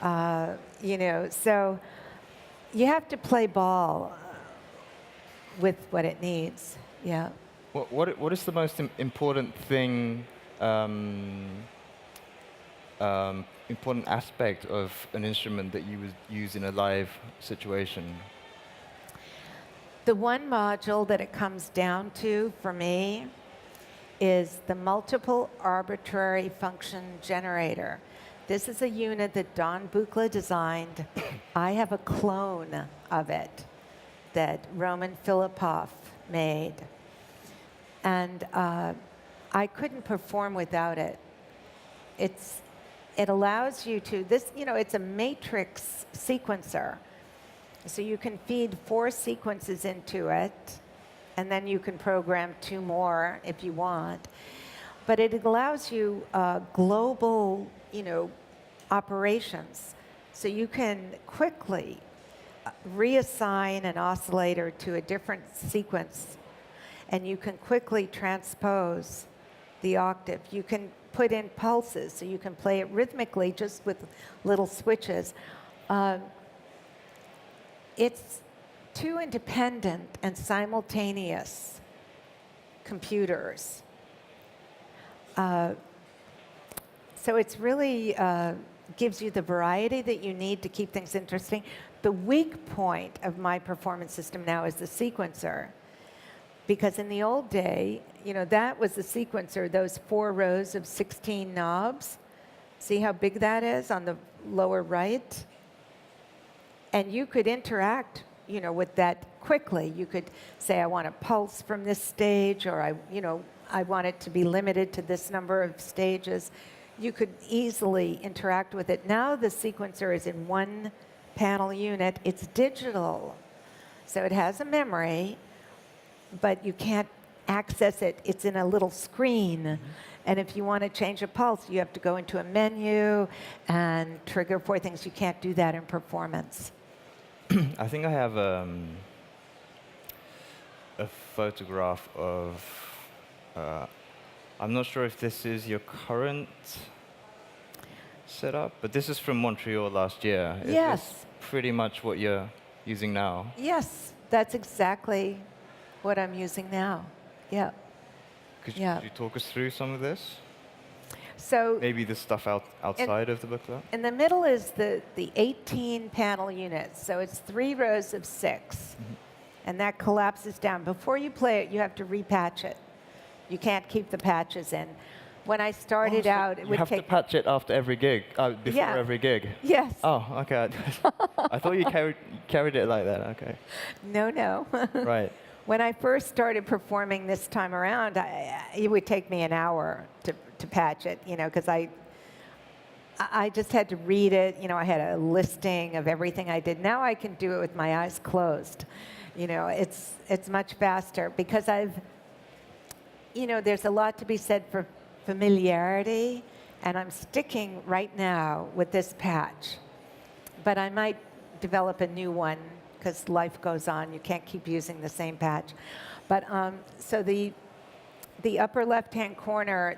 [SPEAKER 2] You know, so you have to play ball with what it needs. Yeah.
[SPEAKER 1] What is the most important thing, important aspect of an instrument that you would use in a live situation?
[SPEAKER 2] The one module that it comes down to for me is the multiple arbitrary function generator. This is a unit that Don Buchla designed. I have a clone of it that Roman Filippov made. And I couldn't perform without it. It allows you to, you know, it's a matrix sequencer. So you can feed 4 sequences into it, and then you can program 2 more if you want. But it allows you global, you know, operations. So you can quickly reassign an oscillator to a different sequence, and you can quickly transpose the octave. You can put in pulses, so you can play it rhythmically just with little switches. It's 2 independent and simultaneous computers. So it's really gives you the variety that you need to keep things interesting. The weak point of my performance system now is the sequencer. Because in the old day, you know, that was the sequencer, those 4 rows of 16 knobs. See how big that is on the lower right? And you could interact, you know, with that quickly. You could say, I want a pulse from this stage, or I want it to be limited to this number of stages. You could easily interact with it. Now the sequencer is in 1 panel unit. It's digital. So it has a memory, but you can't access it. It's in a little screen. And if you want to change a pulse, you have to go into a menu and trigger 4 things. You can't do that in performance.
[SPEAKER 1] I think I have a photograph of. I'm not sure if this is your current setup, but this is from Montreal last year. Is
[SPEAKER 2] Yes.
[SPEAKER 1] this pretty much what you're using now?
[SPEAKER 2] Yes, that's exactly what I'm using now. Yeah.
[SPEAKER 1] Could
[SPEAKER 2] Yeah.
[SPEAKER 1] you talk us through some of this?
[SPEAKER 2] So
[SPEAKER 1] Maybe the stuff outside of the booklet?
[SPEAKER 2] in the middle is the 18 panel unit. So it's 3 rows of 6. And that collapses down. Before you play it, you have to repatch it. You can't keep the patches in. When I started out, it
[SPEAKER 1] You
[SPEAKER 2] would
[SPEAKER 1] have to
[SPEAKER 2] take.
[SPEAKER 1] patch it after every gig, before
[SPEAKER 2] Yeah.
[SPEAKER 1] every gig.
[SPEAKER 2] Yes.
[SPEAKER 1] Oh, okay. I thought you carried it like that. Okay.
[SPEAKER 2] No.
[SPEAKER 1] Right.
[SPEAKER 2] When I first started performing this time around, it would take me an hour to patch it, because I just had to read it. I had a listing of everything I did. Now I can do it with my eyes closed. It's much faster because there's a lot to be said for familiarity, and I'm sticking right now with this patch. But I might develop a new one because life goes on. You can't keep using the same patch. But so the upper left-hand corner,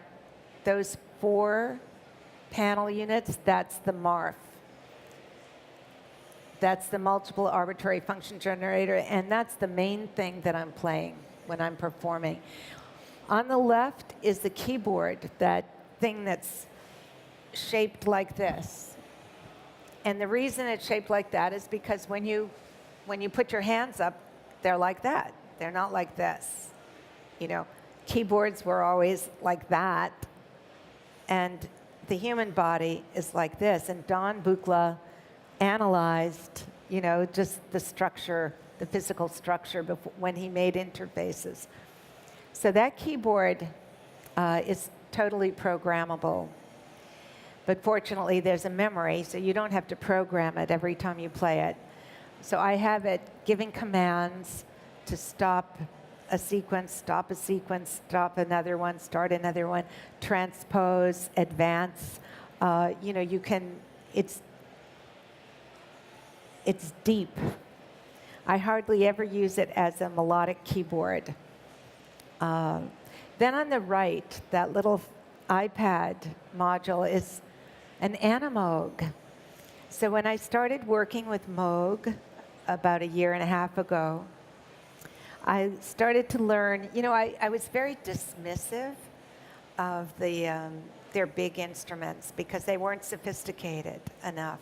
[SPEAKER 2] those 4 panel units, that's the MARF. That's the multiple arbitrary function generator, and that's the main thing that I'm playing when I'm performing. On the left is the keyboard, that thing that's shaped like this. And the reason it's shaped like that is because when you put your hands up, they're like that. They're not like this. Keyboards were always like that, and the human body is like this. And Don Buchla analyzed, just the structure, the physical structure when he made interfaces. So that keyboard is totally programmable. But fortunately, there's a memory, so you don't have to program it every time you play it. So I have it giving commands to stop a sequence, stop another one, start another one, transpose, advance. It's deep. I hardly ever use it as a melodic keyboard. Then on the right, that little iPad module is an Moog. So when I started working with Moog about 1.5 years ago, I started to learn, I was very dismissive of their big instruments because they weren't sophisticated enough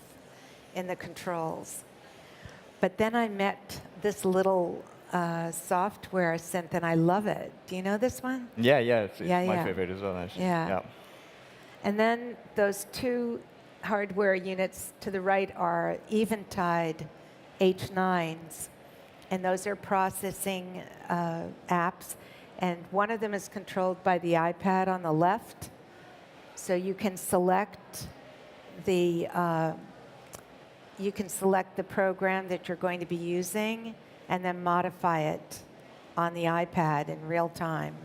[SPEAKER 2] in the controls. But then I met this little software synth, and I love it. Do you know this one?
[SPEAKER 1] Yeah, it's
[SPEAKER 2] Yeah,
[SPEAKER 1] my
[SPEAKER 2] yeah.
[SPEAKER 1] favorite as well, actually.
[SPEAKER 2] Yeah. And then those 2 hardware units to the right are Eventide H9s, and those are processing apps. And one of them is controlled by the iPad on the left, so you can select the program that you're going to be using, and then modify it on the iPad in real time.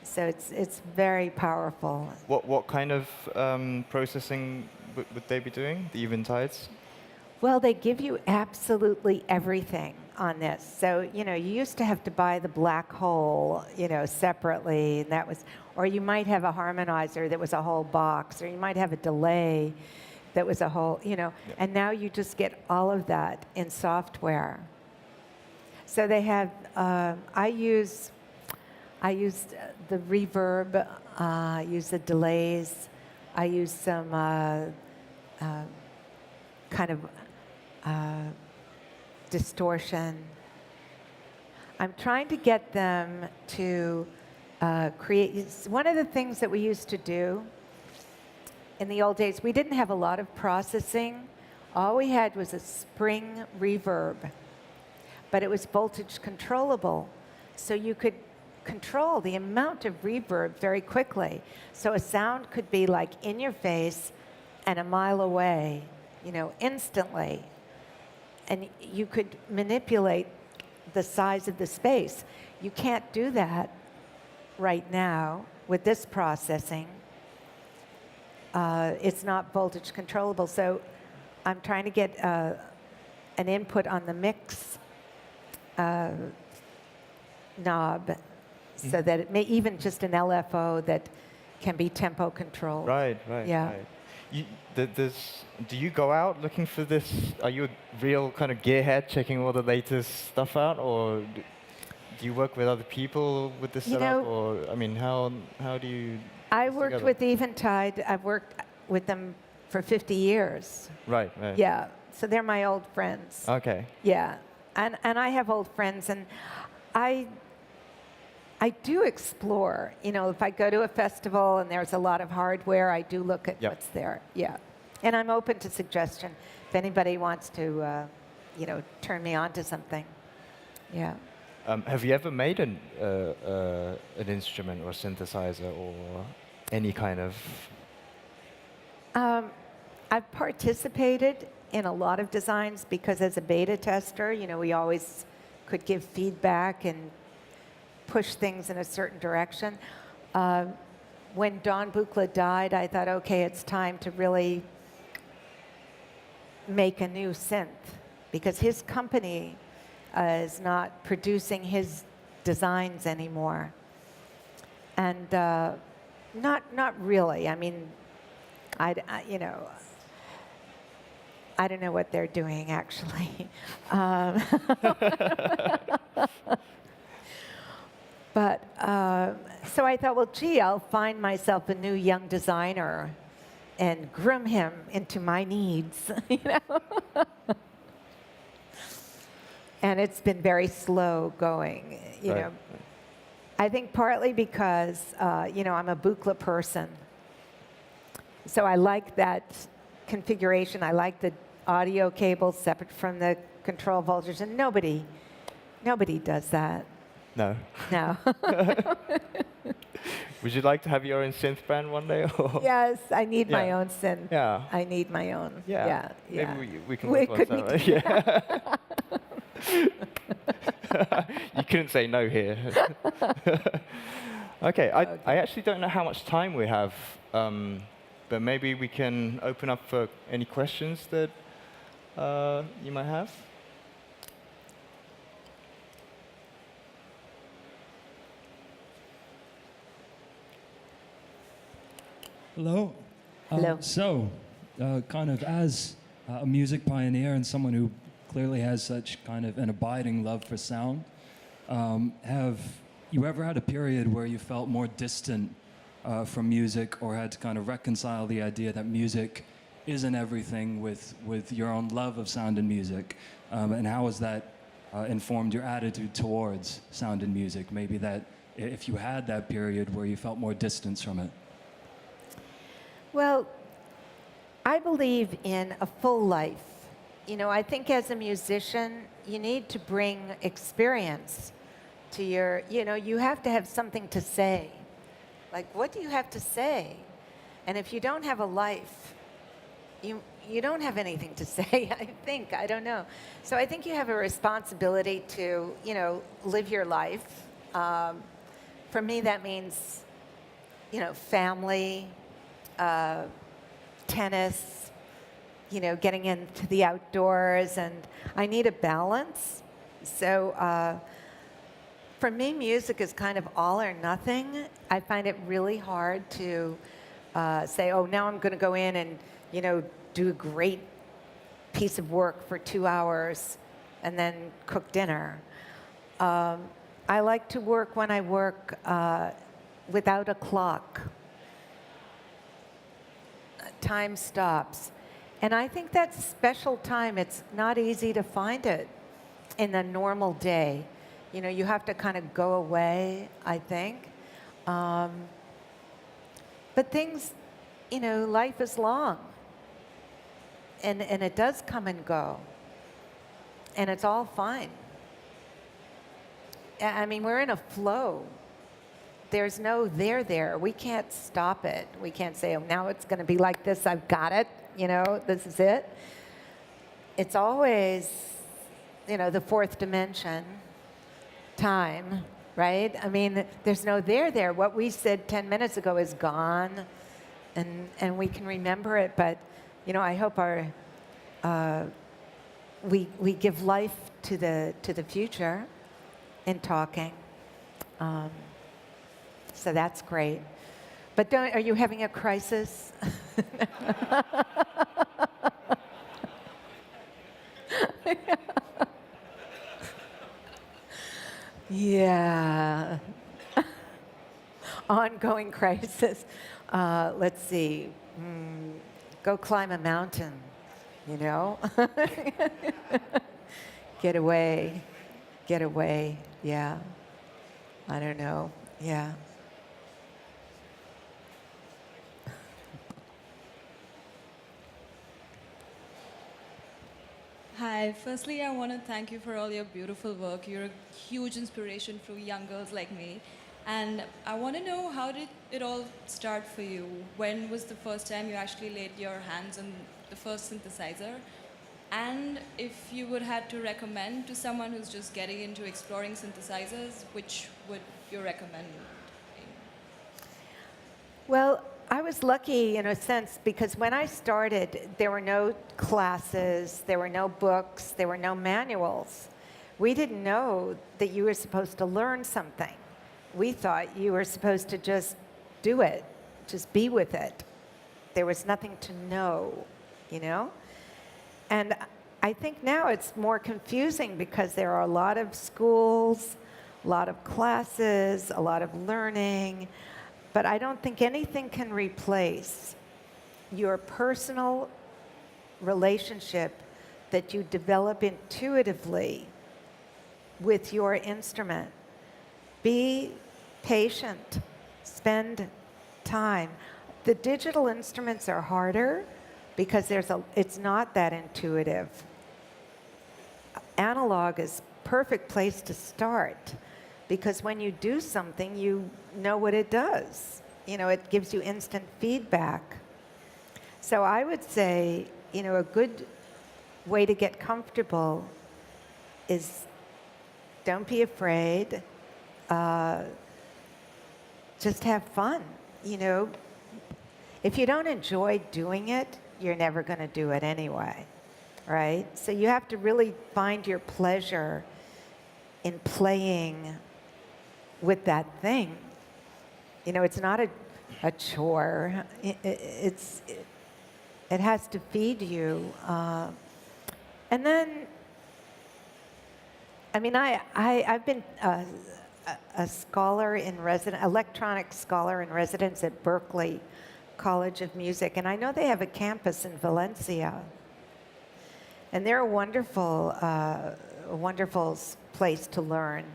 [SPEAKER 2] So it's very powerful.
[SPEAKER 1] What kind of processing would they be doing, the Eventides?
[SPEAKER 2] Well, they give you absolutely everything on this. So, you used to have to buy the black hole, separately, and that was, or you might have a harmonizer that was a whole box, or you might have a delay that was a whole, and now you just get all of that in software. So they have, I use the reverb, I use the delays, I use some kind of distortion. I'm trying to get them to create, one of the things that we used to do in the old days, we didn't have a lot of processing. All we had was a spring reverb, but it was voltage controllable. So you could control the amount of reverb very quickly. So a sound could be like in your face and a mile away, instantly. And you could manipulate the size of the space. You can't do that right now with this processing, it's not voltage controllable. So I'm trying to get an input on the mix knob so that it may, even just an LFO that can be tempo controlled.
[SPEAKER 1] Right, right,
[SPEAKER 2] Yeah.
[SPEAKER 1] right. Do you go out looking for this? Are you a real kind of gearhead checking all the latest stuff out, or do you work with other people with this
[SPEAKER 2] You
[SPEAKER 1] setup?
[SPEAKER 2] know,
[SPEAKER 1] Or, I mean, how do you...
[SPEAKER 2] I
[SPEAKER 1] this
[SPEAKER 2] worked
[SPEAKER 1] together?
[SPEAKER 2] with Eventide. I've worked with them for 50 years.
[SPEAKER 1] Right, right.
[SPEAKER 2] Yeah, so they're my old friends.
[SPEAKER 1] Okay.
[SPEAKER 2] Yeah, and I have old friends, and I do explore. You know, if I go to a festival and there's a lot of hardware, I do look at
[SPEAKER 1] Yep.
[SPEAKER 2] what's there. Yeah, and I'm open to suggestion if anybody wants to, you know, turn me on to something. Yeah.
[SPEAKER 1] Have you ever made an instrument or synthesizer or any kind of...
[SPEAKER 2] I've participated in a lot of designs because as a beta tester, you know, we always could give feedback and push things in a certain direction. When Don Buchla died, I thought, okay, it's time to really make a new synth because his company is not producing his designs anymore. And not really. I mean, you know, I don't know what they're doing actually. But so I thought, well, gee, I'll find myself a new young designer and groom him into my needs, you know. And it's been very slow going, you
[SPEAKER 1] Right.
[SPEAKER 2] know. I think partly because, you know, I'm a Buchla person. So I like that configuration. I like the audio cables separate from the control voltage, and nobody does that.
[SPEAKER 1] No.
[SPEAKER 2] No.
[SPEAKER 1] Would you like to have your own synth brand one day? Or?
[SPEAKER 2] Yes, I need my
[SPEAKER 1] Yeah.
[SPEAKER 2] own synth.
[SPEAKER 1] Yeah.
[SPEAKER 2] I need my own.
[SPEAKER 1] Yeah.
[SPEAKER 2] Yeah. Yeah.
[SPEAKER 1] Maybe we can
[SPEAKER 2] We
[SPEAKER 1] work on
[SPEAKER 2] could
[SPEAKER 1] something.
[SPEAKER 2] be-
[SPEAKER 1] Yeah. You couldn't say no here. Okay, I actually don't know how much time we have, but maybe we can open up for any questions that you might have.
[SPEAKER 6] Hello.
[SPEAKER 2] Hello.
[SPEAKER 6] So, kind of as a music pioneer and someone who clearly has such kind of an abiding love for sound, have you ever had a period where you felt more distant from music or had to kind of reconcile the idea that music isn't everything with your own love of sound and music? And how has that informed your attitude towards sound and music? Maybe that if you had that period where you felt more distance from it.
[SPEAKER 2] Well, I believe in a full life. You know, I think as a musician, you need to bring experience to your, you know, you have to have something to say. Like, what do you have to say? And if you don't have a life, you don't have anything to say, I think. I don't know. So I think you have a responsibility to, you know, live your life. For me, that means, you know, family, tennis, you know, getting into the outdoors, and I need a balance. So for me, music is kind of all or nothing. I find it really hard to say, oh, now I'm going to go in and, you know, do a great piece of work for 2 hours and then cook dinner. I like to work when I work without a clock. Time stops. And I think that's special time. It's not easy to find it in a normal day. You know, you have to kind of go away, I think. But things, you know, life is long. And it does come and go. And it's all fine. I mean, we're in a flow. There's no there. We can't stop it. We can't say, oh, now it's going to be like this. I've got it. You know, this is it. It's always, you know, the fourth dimension, time. right? I mean, there's no there. What we said 10 minutes ago is gone, and we can remember it. But, you know, I hope our we give life to the future in talking. So that's great. But are you having a crisis? Yeah. Ongoing crisis. Let's see. Go climb a mountain, you know? Get away. Get away. Yeah. I don't know. Yeah.
[SPEAKER 7] Hi, firstly, I want to thank you for all your beautiful work. You're a huge inspiration for young girls like me. And I want to know, how did it all start for you? When was the first time you actually laid your hands on the first synthesizer? And if you would have to recommend to someone who's just getting into exploring synthesizers, which would you recommend?
[SPEAKER 2] Well, I was lucky in a sense because when I started, there were no classes, there were no books, there were no manuals. We didn't know that you were supposed to learn something. We thought you were supposed to just do it, just be with it. There was nothing to know, you know? And I think now it's more confusing because there are a lot of schools, a lot of classes, a lot of learning. But I don't think anything can replace your personal relationship that you develop intuitively with your instrument. Be patient. Spend time. The digital instruments are harder because it's not that intuitive. Analog is a perfect place to start. Because when you do something, you know what it does. You know, it gives you instant feedback. So I would say, you know, a good way to get comfortable is don't be afraid. Just have fun. You know, if you don't enjoy doing it, you're never going to do it anyway, right? So you have to really find your pleasure in playing with that thing. You know, it's not a chore. It has to feed you. And then, I mean, I've been a scholar in residence, electronic scholar in residence at Berklee College of Music, and I know they have a campus in Valencia. And they're a wonderful place to learn.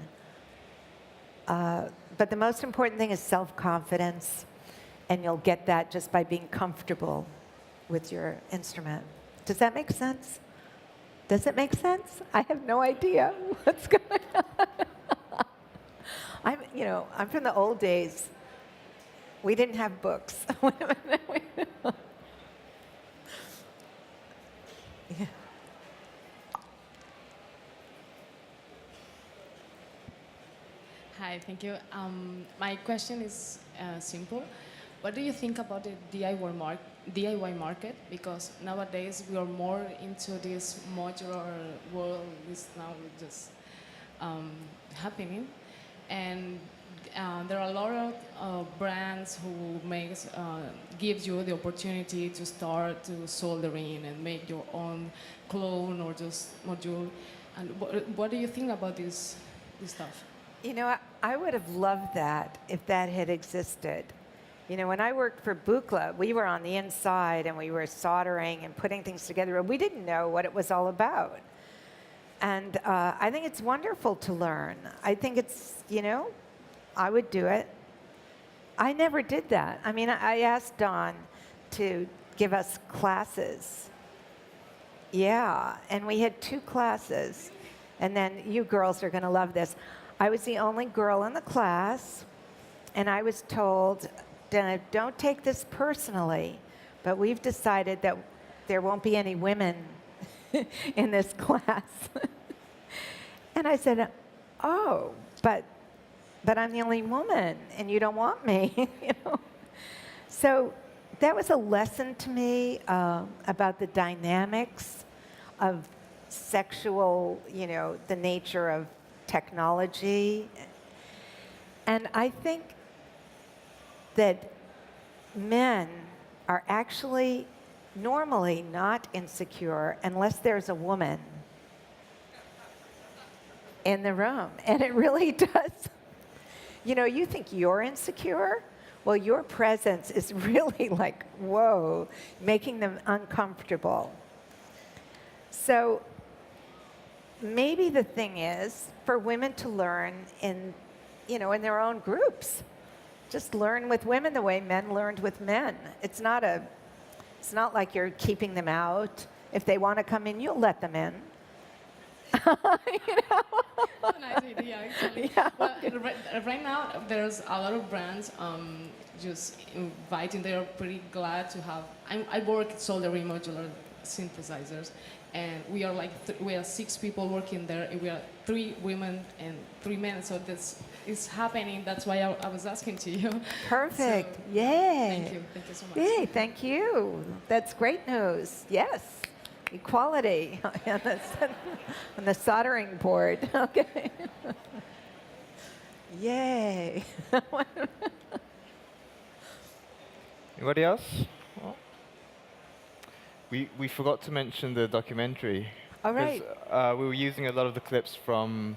[SPEAKER 2] But the most important thing is self-confidence, and you'll get that just by being comfortable with your instrument. Does that make sense? Does it make sense? I have no idea what's going on. I'm from the old days. We didn't have books. Yeah.
[SPEAKER 8] Hi, thank you. My question is simple. What do you think about the DIY market? Because nowadays we are more into this modular world. Is now just happening, and there are a lot of brands who gives you the opportunity to start to soldering and make your own clone or just module. And what do you think about this stuff?
[SPEAKER 2] You know, I would have loved that if that had existed. You know, when I worked for Buchla, we were on the inside and we were soldering and putting things together, but we didn't know what it was all about. And I think it's wonderful to learn. I think it's, you know, I would do it. I never did that. I mean, I asked Don to give us classes. Yeah, and we had 2 classes. And then you girls are going to love this. I was the only girl in the class, and I was told, don't take this personally, but we've decided that there won't be any women in this class. And I said, oh, but but I'm the only woman, and you don't want me, you know? So that was a lesson to me about the dynamics of sexual, you know, the nature of technology. And I think that men are actually normally not insecure unless there's a woman in the room. And it really does. You know, you think you're insecure? Well, your presence is really like, whoa, making them uncomfortable. So maybe the thing is for women to learn in, you know, in their own groups. Just learn with women the way men learned with men. It's not like you're keeping them out. If they want to come in, you'll let them in. You know?
[SPEAKER 8] That's a nice idea, actually.
[SPEAKER 2] Yeah.
[SPEAKER 8] Well, right now, there's a lot of brands just inviting. They're pretty glad to have. I work at soldering modular synthesizers, and we are like we are 6 people working there, and we are 3 women and 3 men. So this is happening. That's why I was asking to you.
[SPEAKER 2] Perfect.
[SPEAKER 8] So,
[SPEAKER 2] Yay.
[SPEAKER 8] Thank you so much.
[SPEAKER 2] Yay, thank you. That's great news. Yes. Equality on the soldering board. Okay. Yay.
[SPEAKER 1] Anybody else? Well, we forgot to mention the documentary.
[SPEAKER 2] All right.
[SPEAKER 1] 'Cause, we were using a lot of the clips from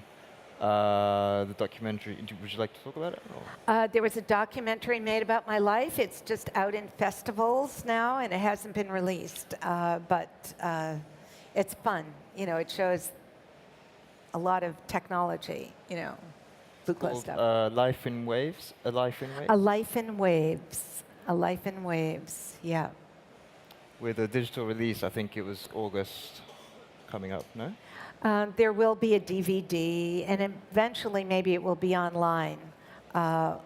[SPEAKER 1] the documentary. Would you like to talk about it? Or?
[SPEAKER 2] There was a documentary made about my life. It's just out in festivals now, and it hasn't been released. But it's fun. You know, it shows a lot of technology, you know, Buchla
[SPEAKER 1] Called,
[SPEAKER 2] stuff.
[SPEAKER 1] Life in Waves? A Life in Waves?
[SPEAKER 2] A Life in Waves. A Life in Waves, yeah.
[SPEAKER 1] With a digital release, I think it was August coming up, no?
[SPEAKER 2] There will be a DVD, and eventually maybe it will be online. And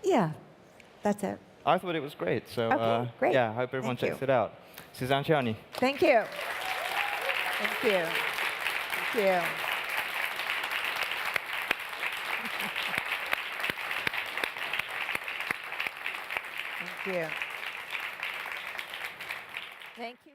[SPEAKER 2] yeah, that's it.
[SPEAKER 1] I thought it was great, so
[SPEAKER 2] Okay, great.
[SPEAKER 1] yeah, I hope everyone
[SPEAKER 2] Thank
[SPEAKER 1] checks
[SPEAKER 2] you.
[SPEAKER 1] it out. Suzanne Ciani.
[SPEAKER 2] Thank you. Thank you. Thank you. Thank you. Thank you.